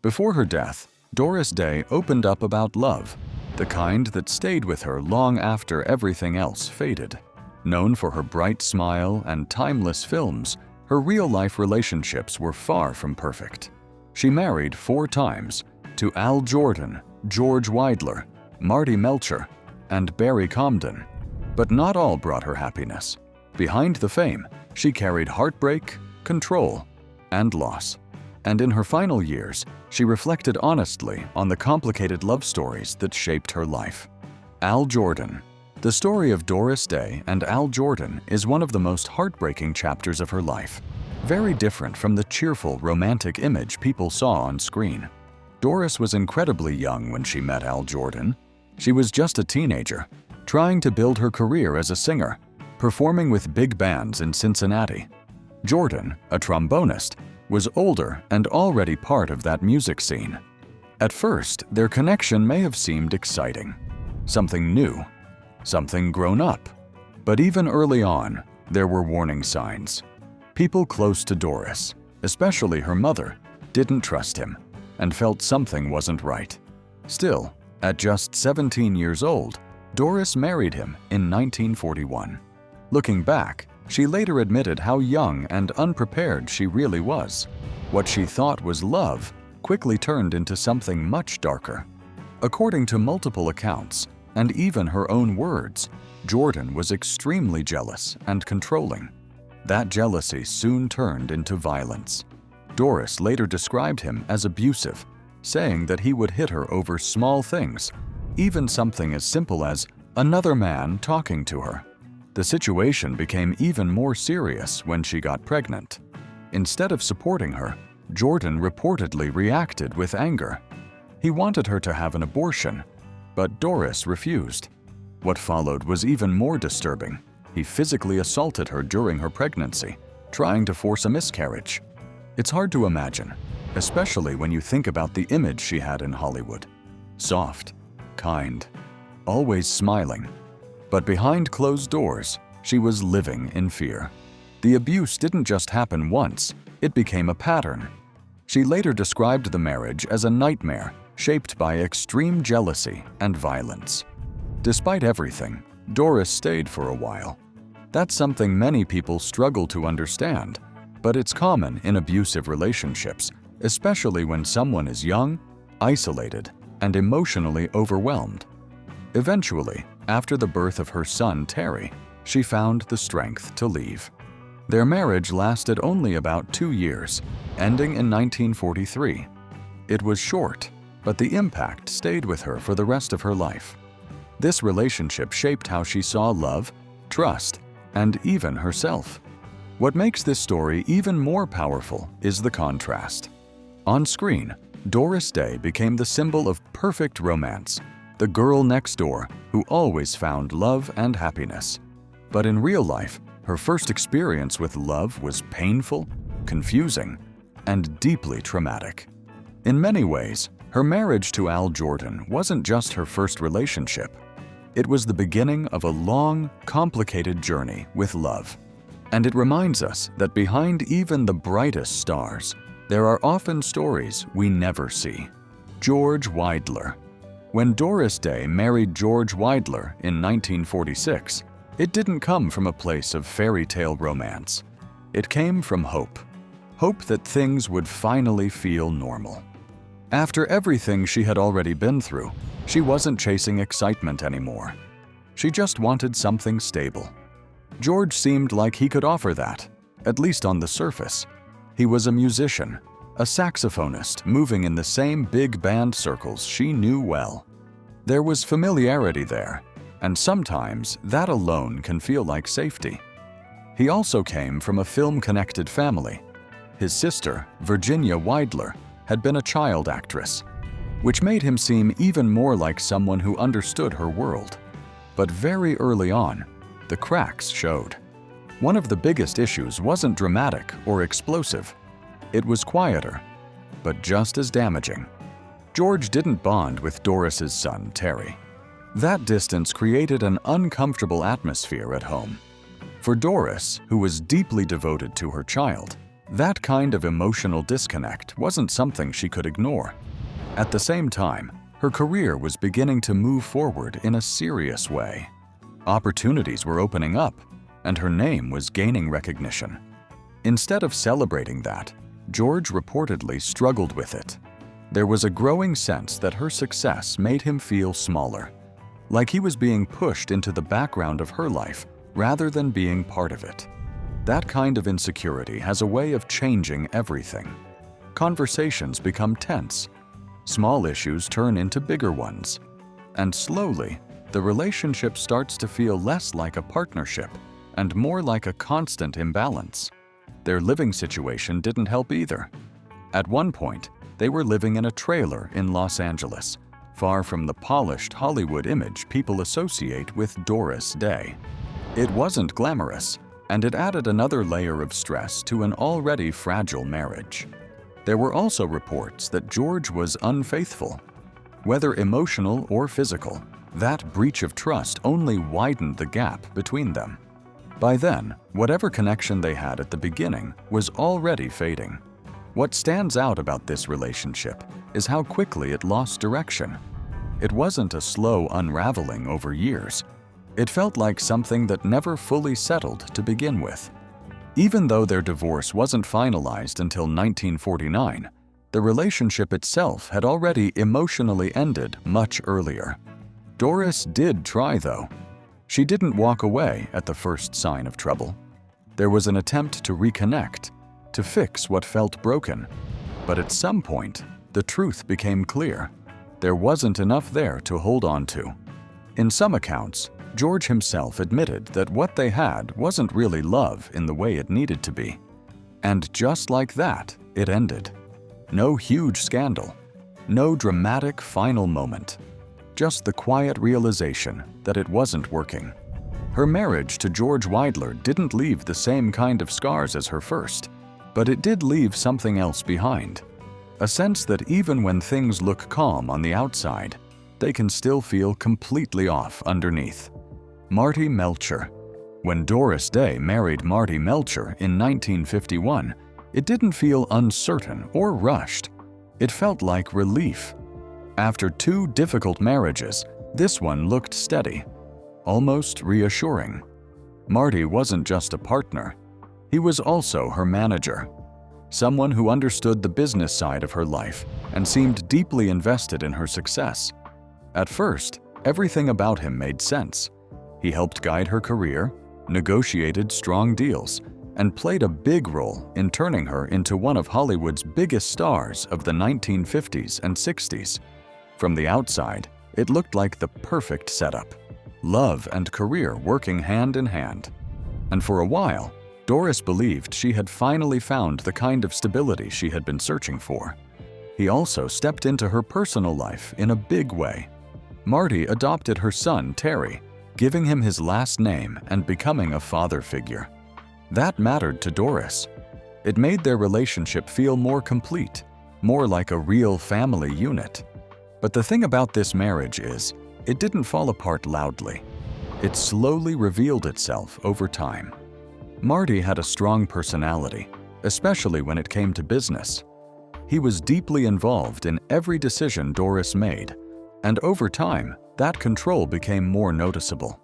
Before her death, Doris Day opened up about love, the kind that stayed with her long after everything else faded. Known for her bright smile and timeless films, her real-life relationships were far from perfect. She married 4 times, to Al Jorden, George Weidler, Marty Melcher, and Barry Comden. But not all brought her happiness. Behind the fame, she carried heartbreak, control, and loss. And in her final years, she reflected honestly on the complicated love stories that shaped her life. Al Jorden. The story of Doris Day and Al Jorden is one of the most heartbreaking chapters of her life, very different from the cheerful, romantic image people saw on screen. Doris was incredibly young when she met Al Jorden. She was just a teenager, trying to build her career as a singer, performing with big bands in Cincinnati. Jorden, a trombonist, was older and already part of that music scene. At first, their connection may have seemed exciting, something new, something grown up. But even early on, there were warning signs. People close to Doris, especially her mother, didn't trust him and felt something wasn't right. Still, at just 17 years old, Doris married him in 1941. Looking back, she later admitted how young and unprepared she really was. What she thought was love quickly turned into something much darker. According to multiple accounts, and even her own words, Jorden was extremely jealous and controlling. That jealousy soon turned into violence. Doris later described him as abusive, saying that he would hit her over small things, even something as simple as another man talking to her. The situation became even more serious when she got pregnant. Instead of supporting her, Jorden reportedly reacted with anger. He wanted her to have an abortion, but Doris refused. What followed was even more disturbing. He physically assaulted her during her pregnancy, trying to force a miscarriage. It's hard to imagine, especially when you think about the image she had in Hollywood. Soft, kind, always smiling. But behind closed doors, she was living in fear. The abuse didn't just happen once, it became a pattern. She later described the marriage as a nightmare shaped by extreme jealousy and violence. Despite everything, Doris stayed for a while. That's something many people struggle to understand, but it's common in abusive relationships, especially when someone is young, isolated, and emotionally overwhelmed. Eventually, after the birth of her son Terry, she found the strength to leave. Their marriage lasted only about 2 years, ending in 1943. It was short, but the impact stayed with her for the rest of her life. This relationship shaped how she saw love, trust, and even herself. What makes this story even more powerful is the contrast. On screen, Doris Day became the symbol of perfect romance, the girl next door who always found love and happiness. But in real life, her first experience with love was painful, confusing, and deeply traumatic. In many ways, her marriage to Al Jorden wasn't just her first relationship. It was the beginning of a long, complicated journey with love. And it reminds us that behind even the brightest stars, there are often stories we never see. George Widler. When Doris Day married George Widler in 1946, it didn't come from a place of fairy tale romance. It came from hope. Hope that things would finally feel normal. After everything she had already been through, she wasn't chasing excitement anymore. She just wanted something stable. George seemed like he could offer that, at least on the surface. He was a musician, a saxophonist moving in the same big band circles she knew well. There was familiarity there, and sometimes that alone can feel like safety. He also came from a film-connected family. His sister, Virginia Weidler, had been a child actress, which made him seem even more like someone who understood her world. But very early on, the cracks showed. One of the biggest issues wasn't dramatic or explosive. It was quieter, but just as damaging. George didn't bond with Doris's son, Terry. That distance created an uncomfortable atmosphere at home. For Doris, who was deeply devoted to her child, That kind of emotional disconnect wasn't something she could ignore. At the same time, her career was beginning to move forward in a serious way. Opportunities were opening up, and her name was gaining recognition. Instead of celebrating that, George reportedly struggled with it. There was a growing sense that her success made him feel smaller, like he was being pushed into the background of her life rather than being part of it. That kind of insecurity has a way of changing everything. Conversations become tense. Small issues turn into bigger ones. And slowly, the relationship starts to feel less like a partnership and more like a constant imbalance. Their living situation didn't help either. At one point, they were living in a trailer in Los Angeles, far from the polished Hollywood image people associate with Doris Day. It wasn't glamorous, and it added another layer of stress to an already fragile marriage. There were also reports that George was unfaithful. Whether emotional or physical, that breach of trust only widened the gap between them. By then, whatever connection they had at the beginning was already fading. What stands out about this relationship is how quickly it lost direction. It wasn't a slow unraveling over years. It felt like something that never fully settled to begin with. Even though their divorce wasn't finalized until 1949, the relationship itself had already emotionally ended much earlier. Doris did try, though. She didn't walk away at the first sign of trouble. There was an attempt to reconnect, to fix what felt broken. But at some point, the truth became clear. There wasn't enough there to hold on to. In some accounts, George himself admitted that what they had wasn't really love in the way it needed to be. And just like that, it ended. No huge scandal. No dramatic final moment. Just the quiet realization that it wasn't working. Her marriage to George Widler didn't leave the same kind of scars as her first, but it did leave something else behind. A sense that even when things look calm on the outside, they can still feel completely off underneath. Marty Melcher. When Doris Day married Marty Melcher in 1951, it didn't feel uncertain or rushed. It felt like relief. After 2 difficult marriages, this one looked steady, almost reassuring. Marty wasn't just a partner. He was also her manager, someone who understood the business side of her life and seemed deeply invested in her success. At first, everything about him made sense. He helped guide her career, negotiated strong deals, and played a big role in turning her into one of Hollywood's biggest stars of the 1950s and 60s. From the outside, it looked like the perfect setup. Love and career working hand in hand. And for a while, Doris believed she had finally found the kind of stability she had been searching for. He also stepped into her personal life in a big way. Marty adopted her son, Terry, giving him his last name and becoming a father figure. That mattered to Doris. It made their relationship feel more complete, more like a real family unit. But the thing about this marriage is, it didn't fall apart loudly. It slowly revealed itself over time. Marty had a strong personality, especially when it came to business. He was deeply involved in every decision Doris made, and over time, that control became more noticeable.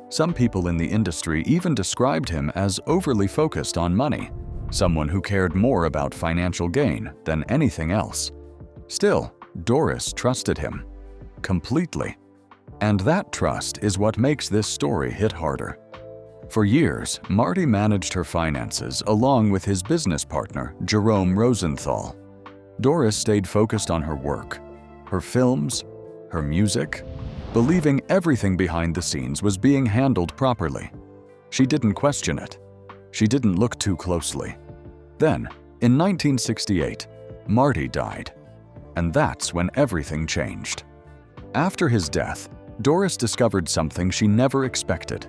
Some people in the industry even described him as overly focused on money, someone who cared more about financial gain than anything else. Still, Doris trusted him completely. And that trust is what makes this story hit harder. For years, Marty managed her finances along with his business partner, Jerome Rosenthal. Doris stayed focused on her work, her films, her music, believing everything behind the scenes was being handled properly. She didn't question it. She didn't look too closely. Then, in 1968, Marty died. And that's when everything changed. After his death, Doris discovered something she never expected.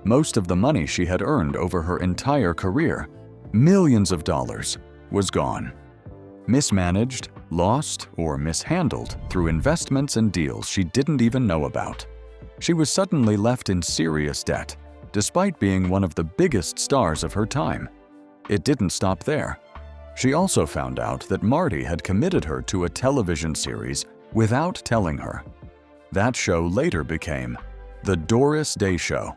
Most of the money she had earned over her entire career, millions of dollars, was gone. Mismanaged, lost, or mishandled through investments and deals she didn't even know about. She was suddenly left in serious debt, despite being one of the biggest stars of her time. It didn't stop there. She also found out that Marty had committed her to a television series without telling her. That show later became The Doris Day Show.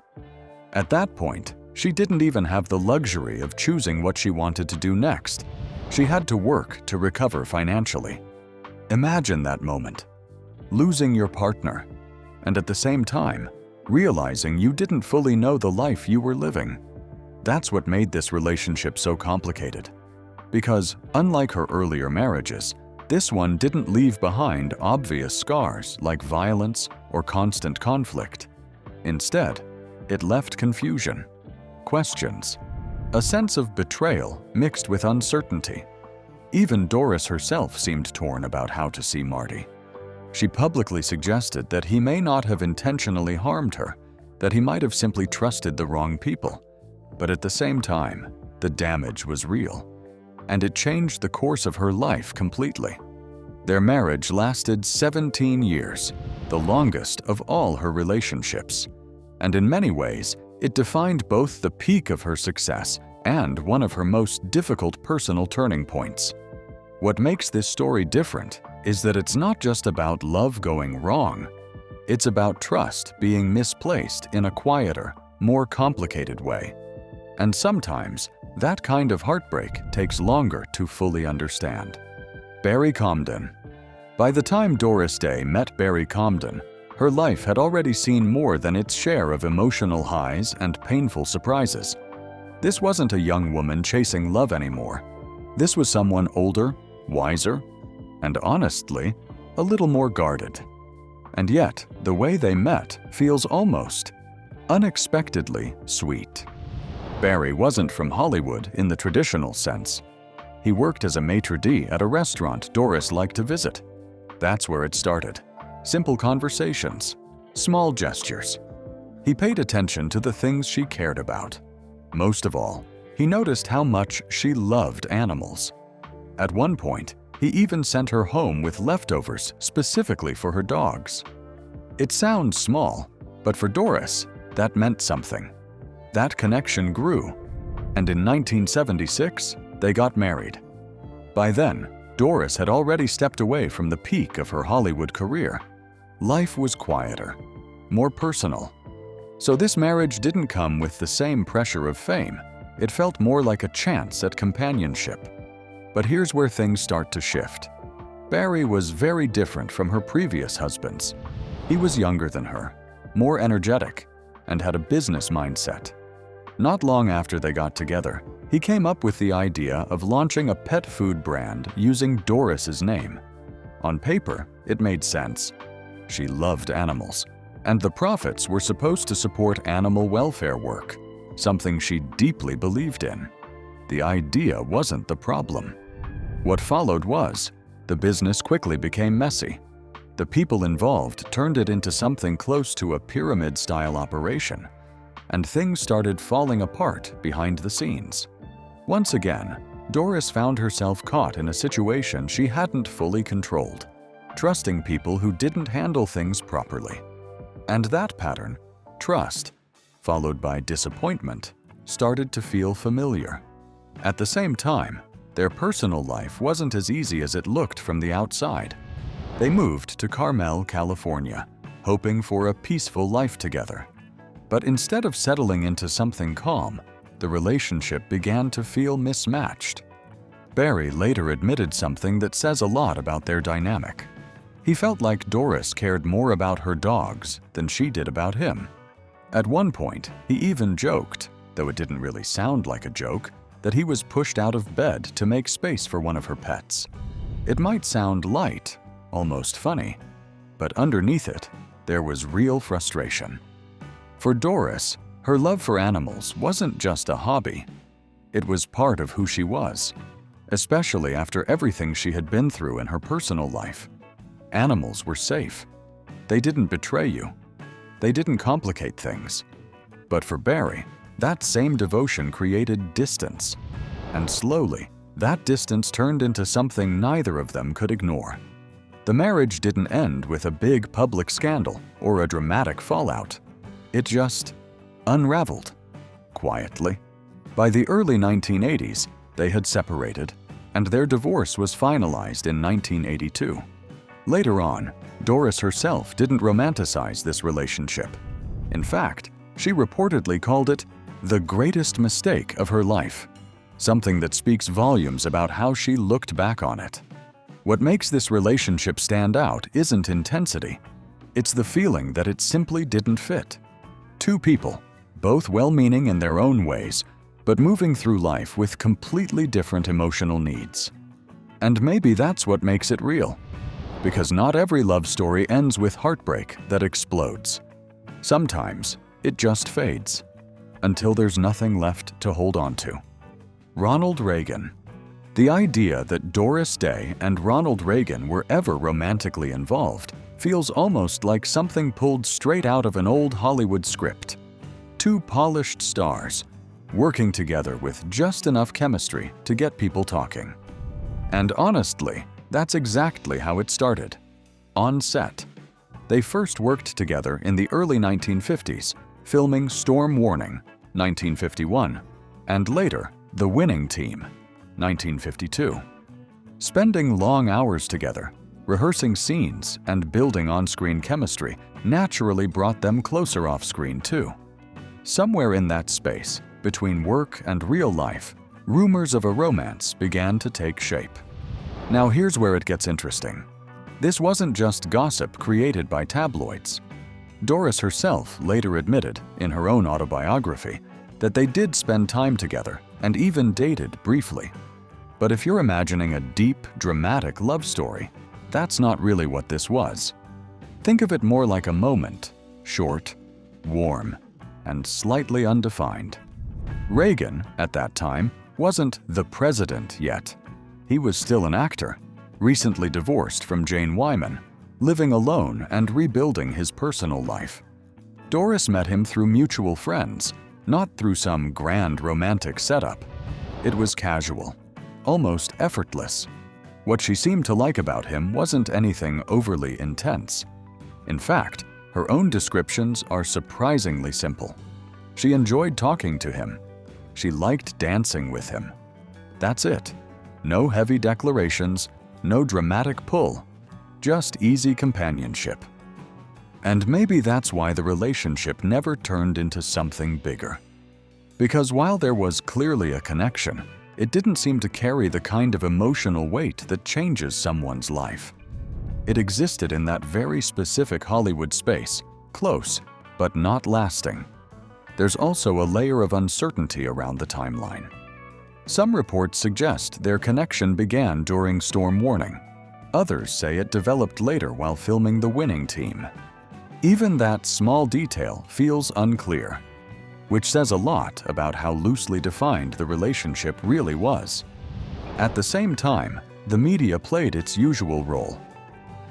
At that point, she didn't even have the luxury of choosing what she wanted to do next. She had to work to recover financially. Imagine that moment. Losing your partner, and at the same time, realizing you didn't fully know the life you were living. That's what made this relationship so complicated. Because, unlike her earlier marriages, this one didn't leave behind obvious scars like violence or constant conflict. Instead, it left confusion, questions, a sense of betrayal mixed with uncertainty. Even Doris herself seemed torn about how to see Marty. She publicly suggested that he may not have intentionally harmed her, that he might have simply trusted the wrong people. But at the same time, the damage was real, and it changed the course of her life completely. Their marriage lasted 17 years, the longest of all her relationships. And in many ways, it defined both the peak of her success and one of her most difficult personal turning points. What makes this story different is that it's not just about love going wrong. It's about trust being misplaced in a quieter, more complicated way. And sometimes, that kind of heartbreak takes longer to fully understand. Barry Comden. By the time Doris Day met Barry Comden, her life had already seen more than its share of emotional highs and painful surprises. This wasn't a young woman chasing love anymore. This was someone older, wiser, and honestly, a little more guarded. And yet, the way they met feels almost unexpectedly sweet. Barry wasn't from Hollywood in the traditional sense. He worked as a maitre d' at a restaurant Doris liked to visit. That's where it started. Simple conversations, small gestures. He paid attention to the things she cared about. Most of all, he noticed how much she loved animals. At one point, he even sent her home with leftovers specifically for her dogs. It sounds small, but for Doris, that meant something. That connection grew, and in 1976, they got married. By then, Doris had already stepped away from the peak of her Hollywood career. Life was quieter, more personal. So this marriage didn't come with the same pressure of fame. It felt more like a chance at companionship. But here's where things start to shift. Barry was very different from her previous husbands. He was younger than her, more energetic, and had a business mindset. Not long after they got together, he came up with the idea of launching a pet food brand using Doris's name. On paper, it made sense. She loved animals, and the profits were supposed to support animal welfare work, something she deeply believed in. The idea wasn't the problem. What followed was, the business quickly became messy. The people involved turned it into something close to a pyramid-style operation, and things started falling apart behind the scenes. Once again, Doris found herself caught in a situation she hadn't fully controlled, trusting people who didn't handle things properly. And that pattern, trust, followed by disappointment, started to feel familiar. At the same time, their personal life wasn't as easy as it looked from the outside. They moved to Carmel, California, hoping for a peaceful life together. But instead of settling into something calm, the relationship began to feel mismatched. Barry later admitted something that says a lot about their dynamic. He felt like Doris cared more about her dogs than she did about him. At one point, he even joked, though it didn't really sound like a joke, that he was pushed out of bed to make space for one of her pets. It might sound light, almost funny, but underneath it, there was real frustration. For Doris, her love for animals wasn't just a hobby. It was part of who she was, especially after everything she had been through in her personal life. Animals were safe. They didn't betray you. They didn't complicate things. But for Barry, that same devotion created distance. And slowly, that distance turned into something neither of them could ignore. The marriage didn't end with a big public scandal or a dramatic fallout. It just unraveled, quietly. By the early 1980s, they had separated, and their divorce was finalized in 1982. Later on, Doris herself didn't romanticize this relationship. In fact, she reportedly called it the greatest mistake of her life, something that speaks volumes about how she looked back on it. What makes this relationship stand out isn't intensity. It's the feeling that it simply didn't fit. Two people, both well-meaning in their own ways, but moving through life with completely different emotional needs. And maybe that's what makes it real. Because not every love story ends with heartbreak that explodes. Sometimes it just fades, until there's nothing left to hold on to. Ronald Reagan. The idea that Doris Day and Ronald Reagan were ever romantically involved feels almost like something pulled straight out of an old Hollywood script. Two polished stars, working together with just enough chemistry to get people talking. And honestly, that's exactly how it started. On set. They first worked together in the early 1950s, filming Storm Warning, 1951, and later, The Winning Team, 1952. Spending long hours together, rehearsing scenes and building on-screen chemistry naturally brought them closer off-screen too. Somewhere in that space, between work and real life, rumors of a romance began to take shape. Now here's where it gets interesting. This wasn't just gossip created by tabloids. Doris herself later admitted, in her own autobiography, that they did spend time together and even dated briefly. But if you're imagining a deep, dramatic love story, that's not really what this was. Think of it more like a moment, short, warm, and slightly undefined. Reagan, at that time, wasn't the president yet. He was still an actor, recently divorced from Jane Wyman, living alone and rebuilding his personal life. Doris met him through mutual friends, not through some grand romantic setup. It was casual, almost effortless. What she seemed to like about him wasn't anything overly intense. In fact, her own descriptions are surprisingly simple. She enjoyed talking to him. She liked dancing with him. That's it. No heavy declarations, no dramatic pull, just easy companionship. And maybe that's why the relationship never turned into something bigger. Because while there was clearly a connection, it didn't seem to carry the kind of emotional weight that changes someone's life. It existed in that very specific Hollywood space, close, but not lasting. There's also a layer of uncertainty around the timeline. Some reports suggest their connection began during Storm Warning. Others say it developed later while filming The Winning Team. Even that small detail feels unclear, which says a lot about how loosely defined the relationship really was. At the same time, the media played its usual role,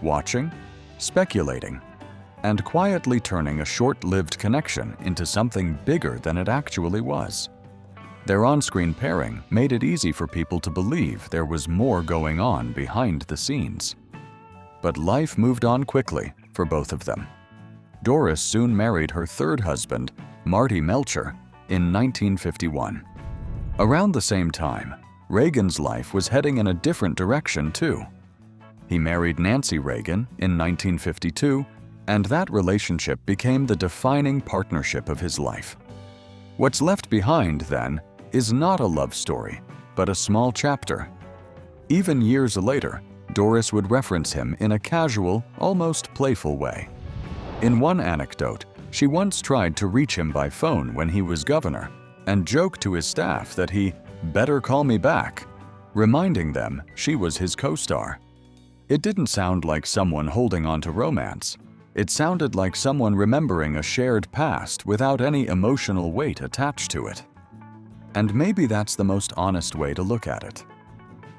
watching, speculating, and quietly turning a short-lived connection into something bigger than it actually was. Their on-screen pairing made it easy for people to believe there was more going on behind the scenes. But life moved on quickly for both of them. Doris soon married her third husband, Marty Melcher, in 1951. Around the same time, Reagan's life was heading in a different direction too. He married Nancy Reagan in 1952, and that relationship became the defining partnership of his life. What's left behind, then, is not a love story, but a small chapter. Even years later, Doris would reference him in a casual, almost playful way. In one anecdote, she once tried to reach him by phone when he was governor and joked to his staff that he better call me back, reminding them she was his co-star. It didn't sound like someone holding on to romance. It sounded like someone remembering a shared past without any emotional weight attached to it. And maybe that's the most honest way to look at it.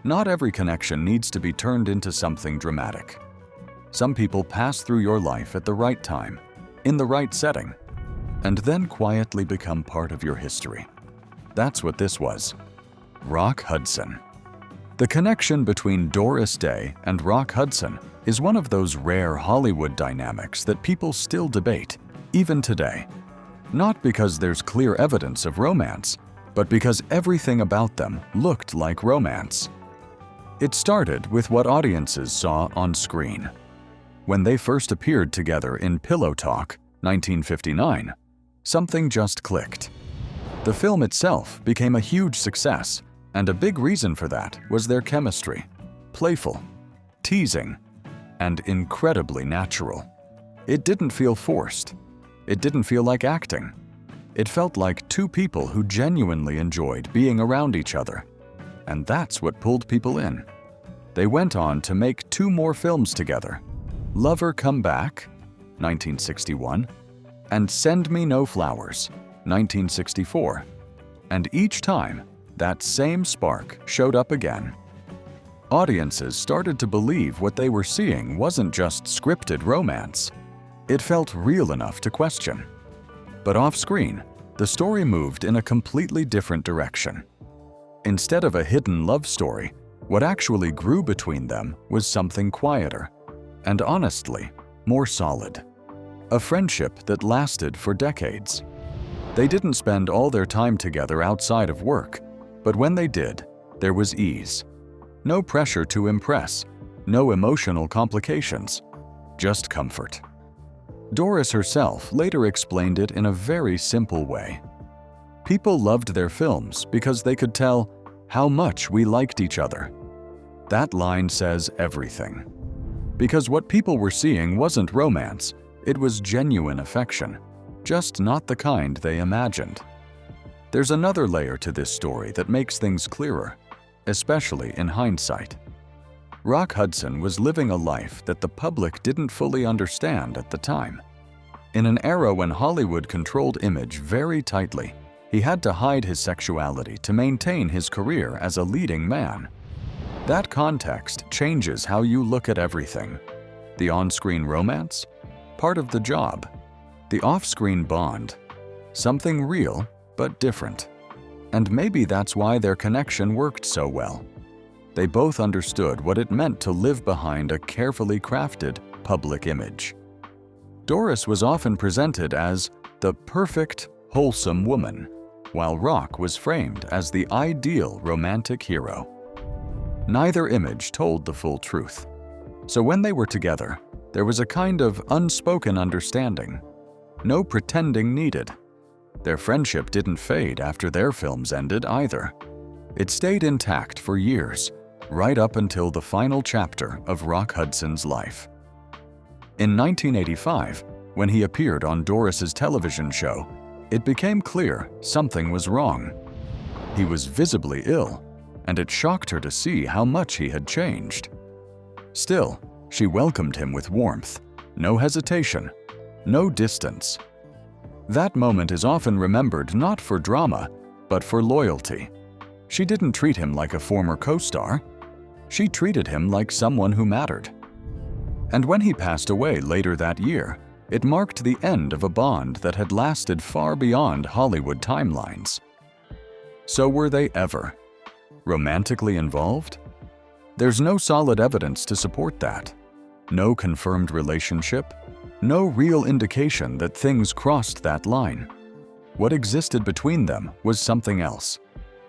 Not every connection needs to be turned into something dramatic. Some people pass through your life at the right time, in the right setting, and then quietly become part of your history. That's what this was. Rock Hudson. The connection between Doris Day and Rock Hudson is one of those rare Hollywood dynamics that people still debate, even today. Not because there's clear evidence of romance, but because everything about them looked like romance. It started with what audiences saw on screen. When they first appeared together in Pillow Talk, 1959, something just clicked. The film itself became a huge success, and a big reason for that was their chemistry. Playful, teasing, and incredibly natural. It didn't feel forced. It didn't feel like acting. It felt like two people who genuinely enjoyed being around each other. And that's what pulled people in. They went on to make two more films together, Lover Come Back, 1961, and Send Me No Flowers, 1964. And each time, that same spark showed up again. Audiences started to believe what they were seeing wasn't just scripted romance. It felt real enough to question. But off-screen, the story moved in a completely different direction. Instead of a hidden love story, what actually grew between them was something quieter, and honestly, more solid. A friendship that lasted for decades. They didn't spend all their time together outside of work, but when they did, there was ease. No pressure to impress, no emotional complications, just comfort. Doris herself later explained it in a very simple way. People loved their films because they could tell how much we liked each other. That line says everything. Because what people were seeing wasn't romance, it was genuine affection, just not the kind they imagined. There's another layer to this story that makes things clearer, especially in hindsight. Rock Hudson was living a life that the public didn't fully understand at the time. In an era when Hollywood controlled image very tightly, he had to hide his sexuality to maintain his career as a leading man. That context changes how you look at everything. The on-screen romance? Part of the job. The off-screen bond? Something real, but different. And maybe that's why their connection worked so well. They both understood what it meant to live behind a carefully crafted public image. Doris was often presented as the perfect, wholesome woman, while Rock was framed as the ideal romantic hero. Neither image told the full truth. So when they were together, there was a kind of unspoken understanding. No pretending needed. Their friendship didn't fade after their films ended either. It stayed intact for years, right up until the final chapter of Rock Hudson's life. In 1985, when he appeared on Doris's television show, it became clear something was wrong. He was visibly ill, and it shocked her to see how much he had changed. Still, she welcomed him with warmth, no hesitation, no distance. That moment is often remembered not for drama, but for loyalty. She didn't treat him like a former co-star. She treated him like someone who mattered. And when he passed away later that year, it marked the end of a bond that had lasted far beyond Hollywood timelines. So were they ever romantically involved? There's no solid evidence to support that. No confirmed relationship, no real indication that things crossed that line. What existed between them was something else.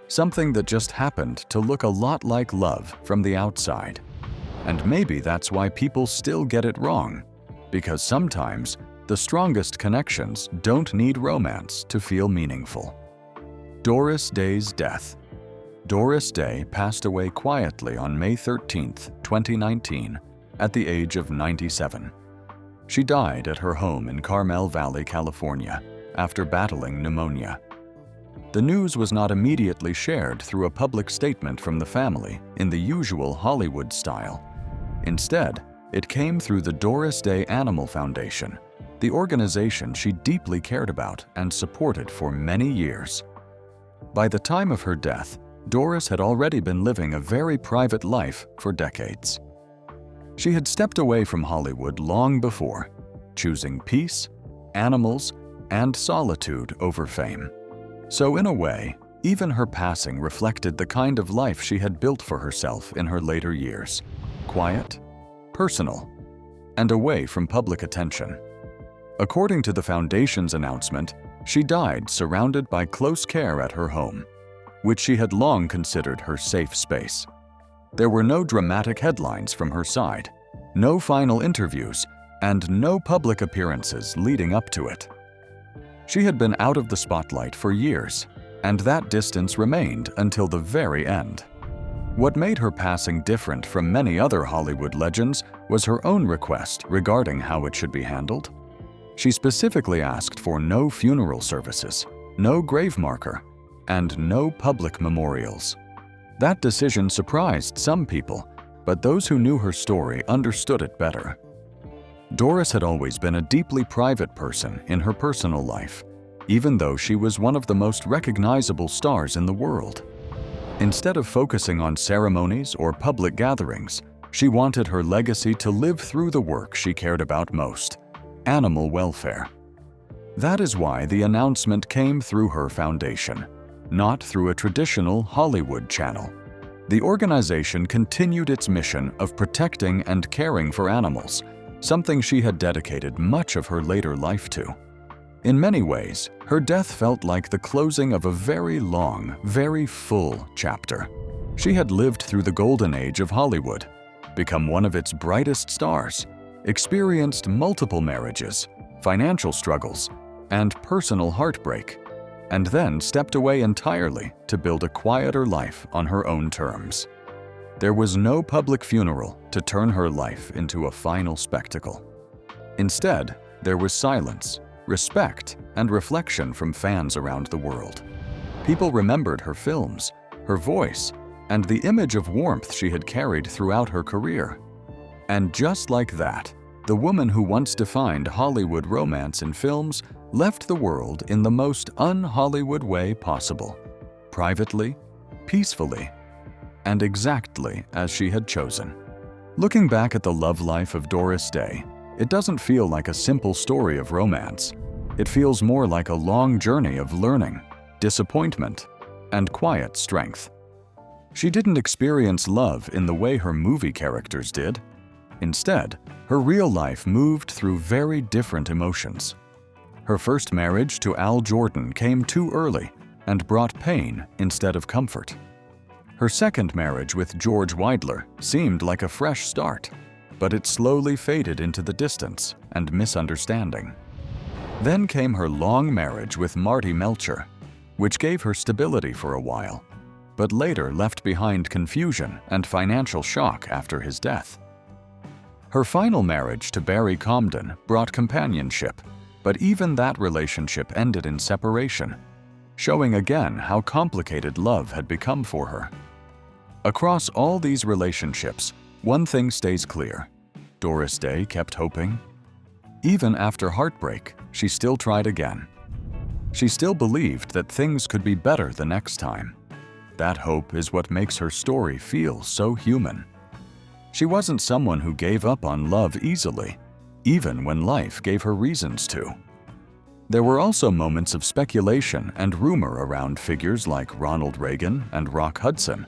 Something that just happened to look a lot like love from the outside. And maybe that's why people still get it wrong, because sometimes the strongest connections don't need romance to feel meaningful. Doris Day's death. Doris Day passed away quietly on May 13, 2019, at the age of 97. She died at her home in Carmel Valley, California, after battling pneumonia. The news was not immediately shared through a public statement from the family in the usual Hollywood style. Instead, it came through the Doris Day Animal Foundation, the organization she deeply cared about and supported for many years. By the time of her death, Doris had already been living a very private life for decades. She had stepped away from Hollywood long before, choosing peace, animals, and solitude over fame. So in a way, even her passing reflected the kind of life she had built for herself in her later years. Quiet, personal, and away from public attention. According to the Foundation's announcement, she died surrounded by close care at her home, which she had long considered her safe space. There were no dramatic headlines from her side, no final interviews, and no public appearances leading up to it. She had been out of the spotlight for years, and that distance remained until the very end. What made her passing different from many other Hollywood legends was her own request regarding how it should be handled. She specifically asked for no funeral services, no grave marker, and no public memorials. That decision surprised some people, but those who knew her story understood it better. Doris had always been a deeply private person in her personal life, even though she was one of the most recognizable stars in the world. Instead of focusing on ceremonies or public gatherings, she wanted her legacy to live through the work she cared about most: animal welfare. That is why the announcement came through her foundation, not through a traditional Hollywood channel. The organization continued its mission of protecting and caring for animals, something she had dedicated much of her later life to. In many ways, her death felt like the closing of a very long, very full chapter. She had lived through the golden age of Hollywood, become one of its brightest stars, experienced multiple marriages, financial struggles, and personal heartbreak, and then stepped away entirely to build a quieter life on her own terms. There was no public funeral to turn her life into a final spectacle. Instead, there was silence, respect, and reflection from fans around the world. People remembered her films, her voice, and the image of warmth she had carried throughout her career. And just like that, the woman who once defined Hollywood romance in films left the world in the most un-Hollywood way possible, privately, peacefully, and exactly as she had chosen. Looking back at the love life of Doris Day, it doesn't feel like a simple story of romance. It feels more like a long journey of learning, disappointment, and quiet strength. She didn't experience love in the way her movie characters did. Instead, her real life moved through very different emotions. Her first marriage to Jorden came too early and brought pain instead of comfort. Her second marriage with Widler seemed like a fresh start, but it slowly faded into the distance and misunderstanding. Then came her long marriage with Marty Melcher, which gave her stability for a while, but later left behind confusion and financial shock after his death. Her final marriage to Barry Comden brought companionship, but even that relationship ended in separation, showing again how complicated love had become for her. Across all these relationships, one thing stays clear: Doris Day kept hoping. Even after heartbreak, she still tried again. She still believed that things could be better the next time. That hope is what makes her story feel so human. She wasn't someone who gave up on love easily, even when life gave her reasons to. There were also moments of speculation and rumor around figures like Ronald Reagan and Rock Hudson,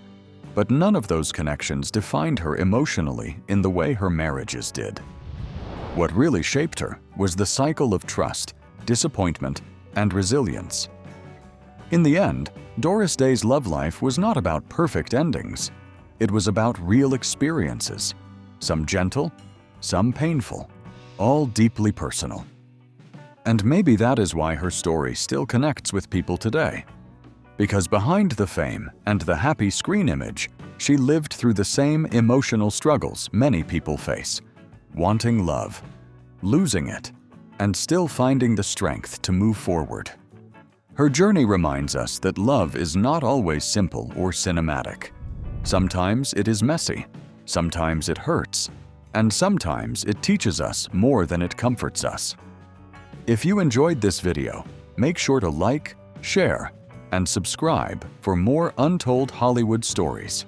but none of those connections defined her emotionally in the way her marriages did. What really shaped her was the cycle of trust, disappointment, and resilience. In the end, Doris Day's love life was not about perfect endings. It was about real experiences, some gentle, some painful, all deeply personal. And maybe that is why her story still connects with people today. Because behind the fame and the happy screen image, she lived through the same emotional struggles many people face: wanting love, losing it, and still finding the strength to move forward. Her journey reminds us that love is not always simple or cinematic. Sometimes it is messy, sometimes it hurts, and sometimes it teaches us more than it comforts us. If you enjoyed this video, make sure to like, share, and subscribe for more untold Hollywood stories.